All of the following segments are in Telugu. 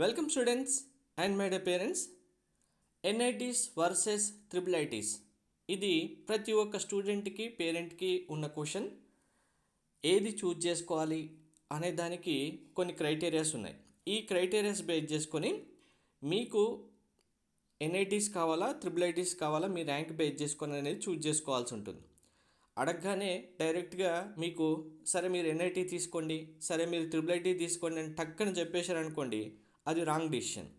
Welcome students and my day parents. NITs versus triple ITs, ఇది ప్రతి ఒక్క స్టూడెంట్కి పేరెంట్కి ఉన్న క్వశ్చన్. ఏది చూజ్ చేసుకోవాలి అనే దానికి కొన్ని క్రైటీరియాస్ ఉన్నాయి. ఈ క్రైటీరియాస్ బేస్ చేసుకొని మీకు ఎన్ఐటీస్ కావాలా ట్రిపుల్ ఐటీస్ కావాలా మీ ర్యాంక్ బేస్ చేసుకొని అనేది చూజ్ చేసుకోవాల్సి ఉంటుంది. అడగగానే డైరెక్ట్గా మీకు సరే మీరు ఎన్ఐటీ తీసుకోండి, సరే మీరు ట్రిపుల్ ఐటీ తీసుకోండి అని టక్కని చెప్పేశారనుకోండి, అది రాంగ్ డిసిషన్.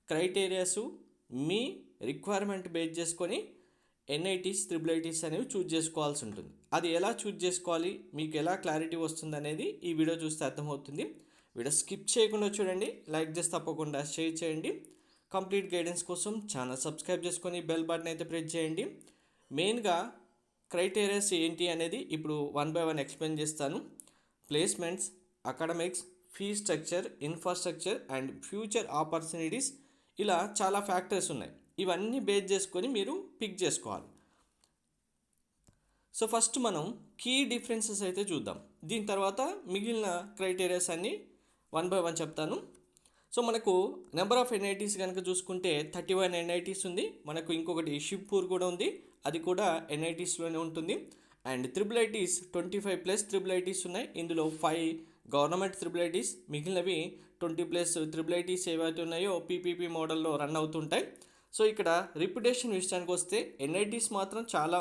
క్రైటీరియాస్ మీ రిక్వైర్మెంట్ బేస్ చేసుకొని ఎన్ఐటీస్ ట్రిపుల్ ఐటీస్ అనేవి చూజ్ చేసుకోవాల్సి ఉంటుంది. అది ఎలా చూజ్ చేసుకోవాలి, మీకు ఎలా క్లారిటీ వస్తుంది అనేది ఈ వీడియో చూస్తే అర్థమవుతుంది. వీడియో స్కిప్ చేయకుండా చూడండి, లైక్ చేసి తప్పకుండా షేర్ చేయండి. కంప్లీట్ గైడెన్స్ కోసం ఛానల్ సబ్స్క్రైబ్ చేసుకొని బెల్ బటన్ అయితే ప్రెస్ చేయండి. మెయిన్గా క్రైటీరియాస్ ఏంటి అనేది ఇప్పుడు వన్ బై వన్ ఎక్స్ప్లెయిన్ చేస్తాను. Placements, academics, fee structure, infrastructure and future opportunities, ఇలా చాలా ఫ్యాక్టర్స్ ఉన్నాయి. ఇవన్నీ బేస్ చేసుకొని మీరు పిక్ చేసుకోవాలి. సో ఫస్ట్ మనం కీ డిఫరెన్సెస్ అయితే చూద్దాం. దీని తర్వాత మిగిలిన క్రైటీరియాస్ అన్నీ వన్ బై వన్ చెప్తాను. సో మనకు నెంబర్ ఆఫ్ ఎన్ఐటీస్ కనుక చూసుకుంటే 31 ఎన్ఐటీస్ ఉంది. మనకు ఇంకొకటి షివ్పూర్ కూడా ఉంది, అది కూడా ఎన్ఐటీస్లోనే ఉంటుంది. And triple ITs 25+ triple ITs ఉన్నాయి. ఇందులో 5 గవర్నమెంట్ ట్రిపుల్ ఐటీస్, మిగిలినవి 20+ ట్రిపుల్ ఐటీస్ ఏవైతే ఉన్నాయో పీపీపీ మోడల్లో రన్ అవుతుంటాయి. సో ఇక్కడ రిప్యుటేషన్ విషయానికి వస్తే ఎన్ఐటీస్ మాత్రం చాలా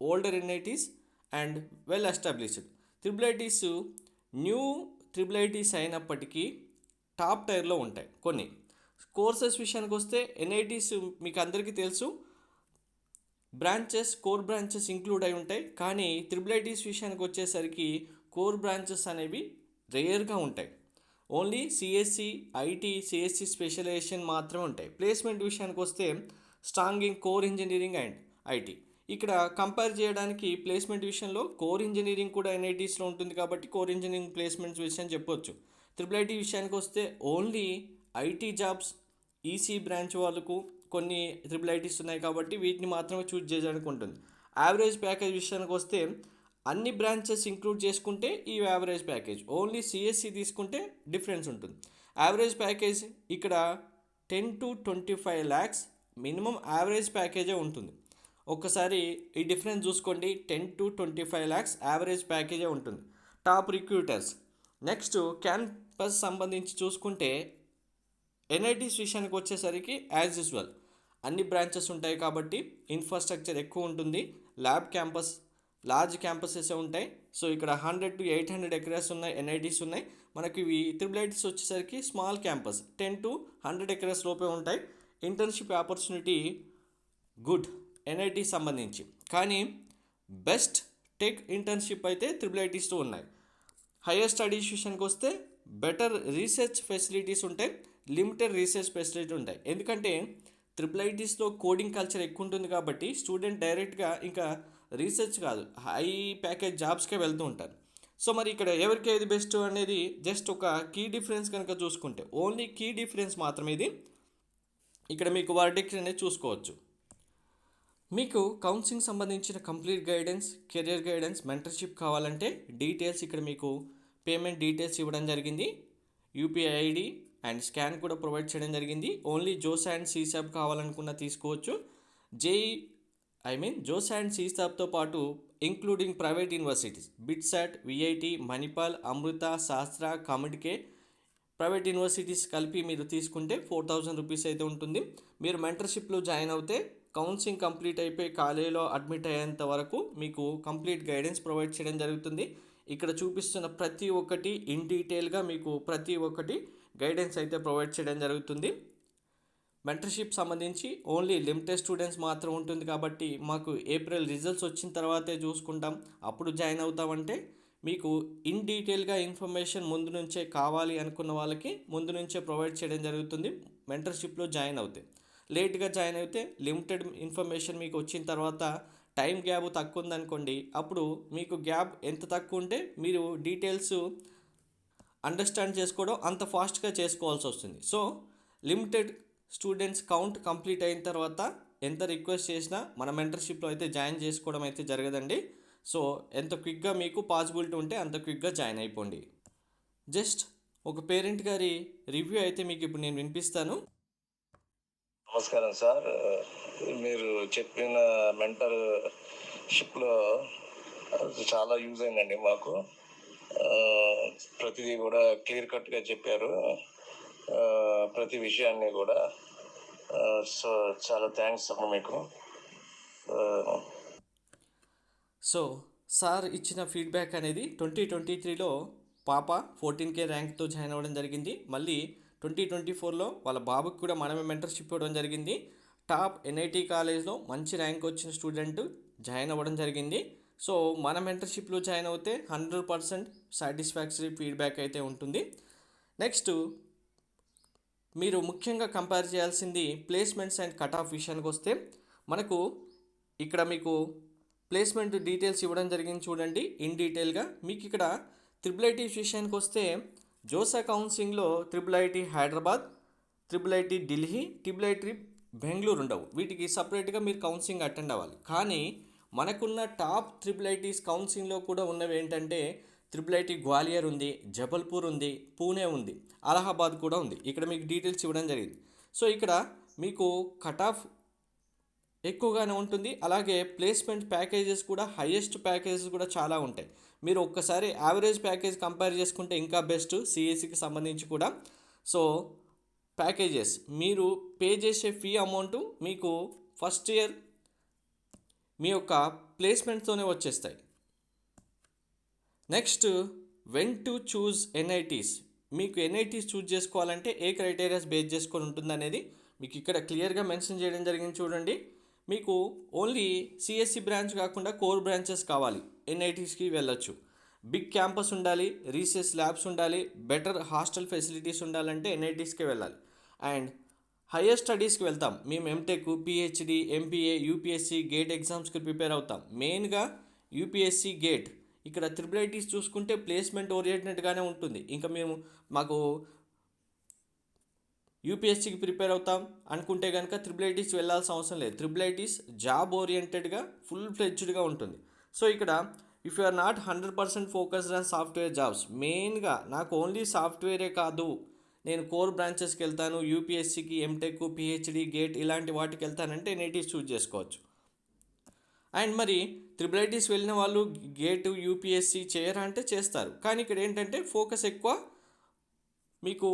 older NITs and well established. Triple ITs new triple ITs అయినప్పటికీ టాప్ టైర్లో ఉంటాయి. కొన్ని కోర్సెస్ విషయానికి వస్తే ఎన్ఐటీస్ మీకు అందరికీ తెలుసు, బ్రాంచెస్ కోర్ బ్రాంచెస్ ఇంక్లూడ్ అయి ఉంటాయి. కానీ ట్రిపుల్ ఐటీస్ విషయానికి వచ్చేసరికి కోర్ బ్రాంచెస్ అనేవి రేర్గా ఉంటాయి. Only CSC, IT, CSC specialization మాత్రమే ఉంటాయి. ప్లేస్మెంట్ విషయానికి వస్తే strong in core engineering and IT. ఇక్కడ కంపేర్ చేయడానికి ప్లేస్మెంట్ విషయంలో కోర్ ఇంజనీరింగ్ కూడా ఎన్ఐటీస్లో ఉంటుంది కాబట్టి కోర్ ఇంజనీరింగ్ ప్లేస్మెంట్స్ విషయం చెప్పొచ్చు. ట్రిపుల్ ఐటీ విషయానికి వస్తే only IT jobs, EC branch వాళ్ళకు కొన్ని ట్రిపుల్ ఐటీస్ ఉన్నాయి కాబట్టి వీటిని మాత్రమే చూజ్ చేయడానికి ఉంటుంది. యావరేజ్ ప్యాకేజ్ విషయానికి వస్తే అన్ని బ్రాంచెస్ ఇంక్లూడ్ చేసుకుంటే ఈ యావరేజ్ ప్యాకేజ్, ఓన్లీ సిఎస్సి తీసుకుంటే డిఫరెన్స్ ఉంటుంది. యావరేజ్ ప్యాకేజ్ ఇక్కడ 10 to 25 lakhs మినిమం యావరేజ్ ప్యాకేజే ఉంటుంది. ఒక్కసారి ఈ డిఫరెన్స్ చూసుకోండి, 10 to 25 lakhs యావరేజ్ ప్యాకేజే ఉంటుంది. Top recruiters. నెక్స్ట్ క్యాంపస్ సంబంధించి చూసుకుంటే ఎన్ఐటీస్ విషయానికి వచ్చేసరికి యాజ్ యూజువల్ అన్ని బ్రాంచెస్ ఉంటాయి కాబట్టి ఇన్ఫ్రాస్ట్రక్చర్ ఎక్కువ ఉంటుంది. ల్యాబ్ క్యాంపస్, లార్జ్ క్యాంపసెస్ ఉంటాయి. సో ఇక్కడ 100 to 800 acres ఉన్నాయి ఎన్ఐటీస్ ఉన్నాయి. మనకి ఇవి ట్రిపుల్ ఐటీస్ వచ్చేసరికి స్మాల్ క్యాంపస్, 10 to 100 acres లోపే ఉంటాయి. ఇంటర్న్షిప్ ఆపర్చునిటీ గుడ్ ఎన్ఐటీ సంబంధించి, కానీ బెస్ట్ టెక్ ఇంటర్న్షిప్ అయితే ట్రిపుల్ ఐటీస్తో ఉన్నాయి. హైయర్ స్టడీస్ విషయానికి వస్తే బెటర్ రీసెర్చ్ ఫెసిలిటీస్ ఉంటాయి, లిమిటెడ్ రీసెర్చ్ ఫెసిలిటీ ఉంటాయి. ఎందుకంటే ట్రిపుల్ ఐటీస్లో కోడింగ్ కల్చర్ ఎక్కువ ఉంటుంది కాబట్టి స్టూడెంట్ డైరెక్ట్గా ఇంకా రీసెర్చ్ కాదు, హై ప్యాకేజ్ జాబ్స్కే వెళ్తూ ఉంటారు. సో మరి ఇక్కడ ఎవరికి ఏది బెస్ట్ అనేది జస్ట్ ఒక కీ డిఫరెన్స్ కనుక చూసుకుంటే, ఓన్లీ కీ డిఫరెన్స్ మాత్రమే ఇది. ఇక్కడ మీకు వర్డిక్ట్ అనేది చూసుకోవచ్చు. మీకు కౌన్సిలింగ్ సంబంధించిన complete guidance, career guidance, mentorship కావాలంటే డీటెయిల్స్ ఇక్కడ మీకు పేమెంట్ డీటెయిల్స్ ఇవ్వడం జరిగింది. యూపీఐ ఐడి అండ్ స్కాన్ కూడా ప్రొవైడ్ చేయడం జరిగింది. ఓన్లీ జోస్ అండ్ సీసాబ్ కావాలనుకున్న తీసుకోవచ్చు. జోస్ అండ్ సీసాబ్తో పాటు including private universities BITSAT, VIT, Manipal, Amrita, Sastra, COMEDK private universities కలిపి మీరు తీసుకుంటే 4000 రూపీస్ అయితే ఉంటుంది. మీరు మెంటర్షిప్లో జాయిన్ అవుతే కౌన్సిలింగ్ కంప్లీట్ అయిపోయి కాలేజీలో అడ్మిట్ అయ్యేంత వరకు మీకు కంప్లీట్ గైడెన్స్ ప్రొవైడ్ చేయడం జరుగుతుంది. ఇక్కడ చూపిస్తున్న ప్రతి ఒక్కటి ఇన్ డీటెయిల్గా మీకు ప్రతి ఒక్కటి గైడెన్స్ అయితే ప్రొవైడ్ చేయడం జరుగుతుంది. మెంటర్షిప్ సంబంధించి ఓన్లీ లిమిటెడ్ స్టూడెంట్స్ మాత్రం ఉంటుంది కాబట్టి మాకు ఏప్రిల్ రిజల్ట్స్ వచ్చిన తర్వాతే చూసుకుంటాం, అప్పుడు జాయిన్ అవుతామంటే మీకు ఇన్ డీటెయిల్గా ఇన్ఫర్మేషన్ ముందు నుంచే కావాలి అనుకున్న వాళ్ళకి ముందు నుంచే ప్రొవైడ్ చేయడం జరుగుతుంది. మెంటర్షిప్లో జాయిన్ అవుతే, లేట్గా జాయిన్ అయితే లిమిటెడ్ ఇన్ఫర్మేషన్ మీకు వచ్చిన తర్వాత టైం గ్యాప్ తక్కువ ఉందనుకోండి, అప్పుడు మీకు గ్యాప్ ఎంత తక్కువ ఉంటే మీరు డీటెయిల్స్ అండర్స్టాండ్ చేసుకోవడం అంత ఫాస్ట్గా చేసుకోవాల్సి వస్తుంది. So limited students count complete అయిన తర్వాత ఎంత రిక్వెస్ట్ చేసినా మన మెంటర్షిప్లో అయితే జాయిన్ చేసుకోవడం అయితే జరగదండి. సో ఎంత క్విక్గా మీకు పాసిబిలిటీ ఉంటే అంత క్విక్గా జాయిన్ అయిపోండి. జస్ట్ ఒక పేరెంట్ గారి రివ్యూ అయితే మీకు ఇప్పుడు నేను వినిపిస్తాను. నమస్కారం సార్. మీరు చెప్పిన మెంటర్షిప్లో చాలా యూజ్ అయిందండి మాకు. ప్రతిదీ కూడా క్లియర్ కట్గా చెప్పారు, ప్రతి విషయాన్ని కూడా. సో చాలా థ్యాంక్స్ అమ్మ మీకు. సో సార్ ఇచ్చిన ఫీడ్బ్యాక్ అనేది 2023లో పాప 14K ర్యాంక్తో జాయిన్ అవ్వడం జరిగింది. మళ్ళీ 2024లో వాళ్ళ బాబుకి కూడా మనమే మెంటర్షిప్ ఇవ్వడం జరిగింది. టాప్ ఎన్ఐటి కాలేజ్లో మంచి ర్యాంక్ వచ్చిన స్టూడెంట్ జాయిన్ అవ్వడం జరిగింది. సో మన మెంటర్షిప్లో జాయిన్ అవుతే 100% సాటిస్ఫాక్టరీ ఫీడ్బ్యాక్ అయితే ఉంటుంది. నెక్స్ట్ మీరు ముఖ్యంగా కంపేర్ చేయాల్సింది ప్లేస్మెంట్స్ అండ్ కట్ ఆఫ్ విషయానికి వస్తే, మనకు ఇక్కడ మీకు ప్లేస్మెంట్ డీటెయిల్స్ ఇవ్వడం జరిగింది చూడండి ఇన్ డీటెయిల్గా. మీకు ఇక్కడ ట్రిపుల్ ఐటీ విషయానికి వస్తే జోసా కౌన్సిలింగ్లో triple IT Hyderabad, triple IT Delhi, triple IT Bengaluru ఉండవు. వీటికి సపరేట్గా మీరు కౌన్సిలింగ్ అటెండ్ అవ్వాలి. కానీ మనకున్న టాప్ ట్రిపుల్ ఐటీస్ కౌన్సిలింగ్లో కూడా ఉన్నవి ఏంటంటే ట్రిపుల్ ఐటీ గ్వాలియర్ ఉంది, జబల్పూర్ ఉంది, పూణే ఉంది, అలహాబాద్ కూడా ఉంది. ఇక్కడ మీకు డీటెయిల్స్ ఇవ్వడం జరిగింది. సో ఇక్కడ మీకు కట్ ఆఫ్ ఎక్కువగానే ఉంటుంది. అలాగే ప్లేస్మెంట్ ప్యాకేజెస్ కూడా హైయెస్ట్ ప్యాకేజెస్ కూడా చాలా ఉంటాయి. మీరు ఒక్కసారి యావరేజ్ ప్యాకేజ్ కంపేర్ చేసుకుంటే ఇంకా బెస్ట్ సిఎస్సికి సంబంధించి కూడా. సో ప్యాకేజెస్ మీరు పే చేసే ఫీ అమౌంట్ మీకు ఫస్ట్ ఇయర్ మీ యొక్క ప్లేస్మెంట్తోనే వచ్చేస్తాయి. Next when to choose NITs. మీకు ఎన్ఐటీస్ చూజ్ చేసుకోవాలంటే ఏ క్రైటీరియాస్ బేస్ చేసుకొని ఉంటుంది అనేది మీకు ఇక్కడ క్లియర్గా మెన్షన్ చేయడం జరిగింది చూడండి. మీకు ఓన్లీ సిఎస్సి బ్రాంచ్ కాకుండా కోర్ బ్రాంచెస్ కావాలి ఎన్ఐటీస్కి వెళ్ళొచ్చు. బిగ్ క్యాంపస్ ఉండాలి, రీసెర్చ్ ల్యాబ్స్ ఉండాలి, బెటర్ హాస్టల్ ఫెసిలిటీస్ ఉండాలంటే ఎన్ఐటీస్కే వెళ్ళాలి. అండ్ హయ్యర్ స్టడీస్కి వెళ్తాం మేము, MTech, PhD, MPA, UPSC, GATE ఎగ్జామ్స్కి ప్రిపేర్ అవుతాం. మెయిన్గా యూపీఎస్సీ, గేట్. ఇక్కడ ట్రిపుల్ ఐటీస్ చూసుకుంటే ప్లేస్మెంట్ ఓరియంటెడ్గానే ఉంటుంది. ఇంకా మేము మాకు యూపీఎస్సీకి ప్రిపేర్ అవుతాం అనుకుంటే కనుక ట్రిపుల్ ఐటీస్ వెళ్ళాల్సిన అవసరం లేదు. ట్రిపుల్ ఐటీస్ జాబ్ ఓరియంటెడ్గా ఫుల్ ఫ్లెడ్జ్డ్గా ఉంటుంది. సో ఇక్కడ if you are not 100% focused on software jobs, మెయిన్గా నాకు ఓన్లీ సాఫ్ట్వేరే కాదు, నేను కోర్ బ్రాంచెస్కి వెళ్తాను, యూపీఎస్సీకి, ఎంటెక్, పిహెచ్డి, గేట్ ఇలాంటి వాటికి వెళ్తానంటే ఎన్ఐటీస్ చూజ్ చేసుకోవచ్చు. అండ్ మరి ట్రిపుల్ ఐటీస్ వెళ్ళిన వాళ్ళు గేటు, యూపీఎస్సీ చేయరా అంటే చేస్తారు. కానీ ఇక్కడ ఏంటంటే ఫోకస్ ఎక్కువ మీకు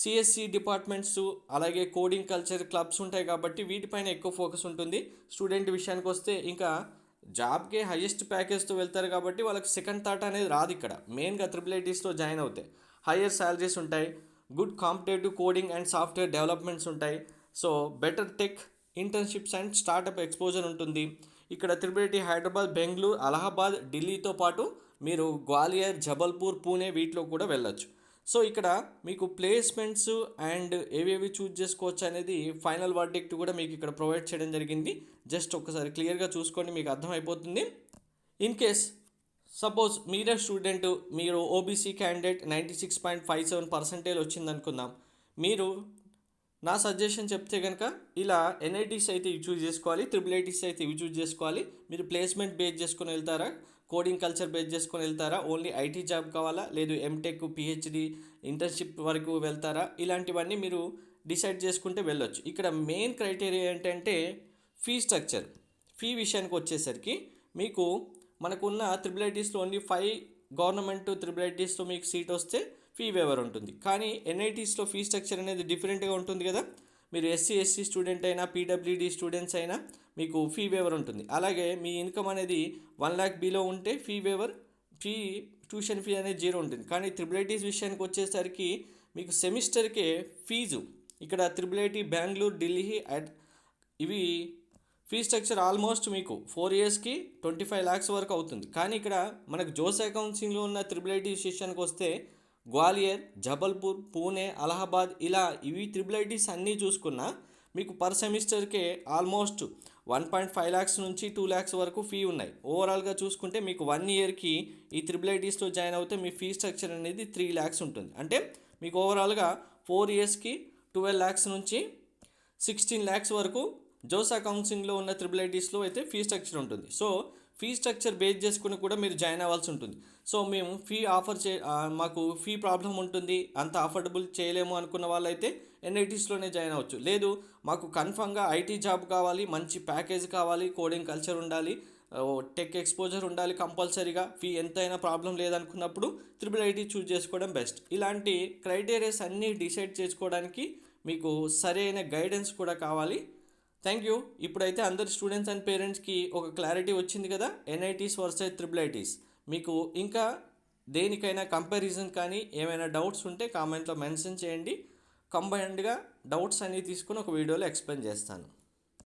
సిఎస్సి డిపార్ట్మెంట్స్, అలాగే కోడింగ్ కల్చర్ క్లబ్స్ ఉంటాయి కాబట్టి వీటిపైన ఎక్కువ ఫోకస్ ఉంటుంది. స్టూడెంట్ విషయానికి వస్తే ఇంకా జాబ్కే హైయెస్ట్ ప్యాకేజ్తో వెళ్తారు కాబట్టి వాళ్ళకి సెకండ్ థాట్ అనేది రాదు. ఇక్కడ మెయిన్గా ట్రిపుల్ ఐటీస్లో జాయిన్ అవుతాయి హయ్యర్ శాలరీస్ ఉంటాయి, good competitive coding and software developments ఉంటాయి. So better tech internships and startup exposure ఉంటుంది. ఇక్కడ ట్రిపుల్ ఐటీ హైదరాబాద్, బెంగళూరు, అలహాబాద్, ఢిల్లీతో పాటు మీరు గ్వాలియర్, జబల్పూర్, పూణే వీటిలో కూడా వెళ్ళొచ్చు. సో ఇక్కడ మీకు ప్లేస్మెంట్స్ అండ్ ఏవేవి చూజ్ చేసుకోవచ్చు అనేది ఫైనల్ వర్డిక్ట్ కూడా మీకు ఇక్కడ ప్రొవైడ్ చేయడం జరిగింది. జస్ట్ ఒకసారి క్లియర్గా చూసుకోండి, మీకు అర్థమైపోతుంది. ఇన్ కేస్ సపోజ్ మీరే స్టూడెంట్, మీరు ఓబీసీ క్యాండిడేట్ 96.57% వచ్చిందనుకుందాం. మీరు నా సజెషన్ చెప్తే కనుక ఇలా ఎన్ఐటీస్ అయితే ఇవి చూజ్ చేసుకోవాలి, ట్రిపుల్ ఐటీస్ అయితే ఇవి చూజ్ చేసుకోవాలి. మీరు ప్లేస్మెంట్ బేస్ చేసుకొని వెళ్తారా, కోడింగ్ కల్చర్ బేస్ చేసుకొని వెళ్తారా, ఓన్లీ ఐటీ జాబ్ కావాలా, లేదు ఎంటెక్, పిహెచ్డి, ఇంటర్న్షిప్ వరకు వెళ్తారా, ఇలాంటివన్నీ మీరు డిసైడ్ చేసుకుంటే వెళ్ళొచ్చు. ఇక్కడ మెయిన్ క్రైటీరియా ఏంటంటే ఫీ స్ట్రక్చర్. ఫీ విషయానికి వచ్చేసరికి మీకు మనకున్న ట్రిపుల్ ఐటీస్లో ఓన్లీ 5 గవర్నమెంట్ ట్రిపుల్ ఐటీస్లో మీకు సీట్ వస్తే ఫీ వేవర్ ఉంటుంది. కానీ ఎన్ఐటీస్లో ఫీ స్ట్రక్చర్ అనేది డిఫరెంట్గా ఉంటుంది కదా. మీరు ఎస్సీ స్టూడెంట్ అయినా, పీడబ్ల్యూడీ స్టూడెంట్స్ అయినా మీకు ఫీ వేవర్ ఉంటుంది. అలాగే మీ ఇన్కమ్ అనేది 1 lakh బిలో ఉంటే ట్యూషన్ ఫీ అనేది 0 ఉంటుంది. కానీ ట్రిపుల్ ఐటీస్ విషయానికి వచ్చేసరికి మీకు సెమిస్టర్కే ఫీజు ఇక్కడ ట్రిపుల్ ఐటీ బెంగళూరు, ఢిల్లీ ఇవి ఫీ స్ట్రక్చర్ ఆల్మోస్ట్ మీకు 4 yearsకి 25 lakhs వరకు అవుతుంది. కానీ ఇక్కడ మనకు జోసా కౌన్సిలింగ్లో ఉన్న ట్రిపుల్ ఐటీస్ విషయానికి వస్తే గ్వాలియర్, జబల్పూర్, పూణే, అలహాబాద్ ఇలా ఇవి ట్రిపుల్ ఐటీస్ అన్నీ చూసుకున్నా మీకు పర్ సెమిస్టర్కే ఆల్మోస్ట్ 1.5 lakhs నుంచి 2 lakhs వరకు ఫీ ఉన్నాయి. ఓవరాల్గా చూసుకుంటే మీకు 1 yearకి ఈ ట్రిపుల్ ఐటీస్లో జాయిన్ అవుతే మీ ఫీ స్ట్రక్చర్ అనేది 3 lakhs ఉంటుంది. అంటే మీకు ఓవరాల్గా 4 yearsకి 12 lakhs నుంచి 16 lakhs వరకు జోసా కౌన్సిలింగ్లో ఉన్న ట్రిపుల్ ఐటీస్లో అయితే ఫీ స్ట్రక్చర్ ఉంటుంది. సో ఫీ స్ట్రక్చర్ బేస్ చేసుకుని కూడా మీరు జాయిన్ అవ్వాల్సి ఉంటుంది. సో మేము మాకు ఫీ ప్రాబ్లం ఉంటుంది, అంత అఫోర్డబుల్ చేయలేము అనుకున్న వాళ్ళైతే ఎన్ఐటీస్లోనే జాయిన్ అవ్వచ్చు. లేదు మాకు కన్ఫామ్గా ఐటీ జాబ్ కావాలి, మంచి ప్యాకేజ్ కావాలి, కోడింగ్ కల్చర్ ఉండాలి, టెక్ ఎక్స్పోజర్ ఉండాలి కంపల్సరీగా, ఫీ ఎంతైనా ప్రాబ్లం లేదనుకున్నప్పుడు త్రిబుల్ ఐటీ చూస్ చేసుకోవడం బెస్ట్. ఇలాంటి క్రైటీరియాస్ అన్నీ డిసైడ్ చేసుకోవడానికి మీకు సరైన గైడెన్స్ కూడా కావాలి. Thank you. ఇప్పుడైతే అందరి స్టూడెంట్స్ అండ్ పేరెంట్స్కి ఒక క్లారిటీ వచ్చింది కదా, ఎన్ఐటీస్ వర్సెస్ త్రిబుల్ ఐటీస్. మీకు ఇంకా దేనికైనా కంపారిజన్ కానీ ఏమైనా డౌట్స్ ఉంటే కామెంట్లో మెన్షన్ చేయండి. కంబైన్డ్గా డౌట్స్ అన్నీ తీసుకుని ఒక వీడియోలో ఎక్స్ప్లెయిన్ చేస్తాను.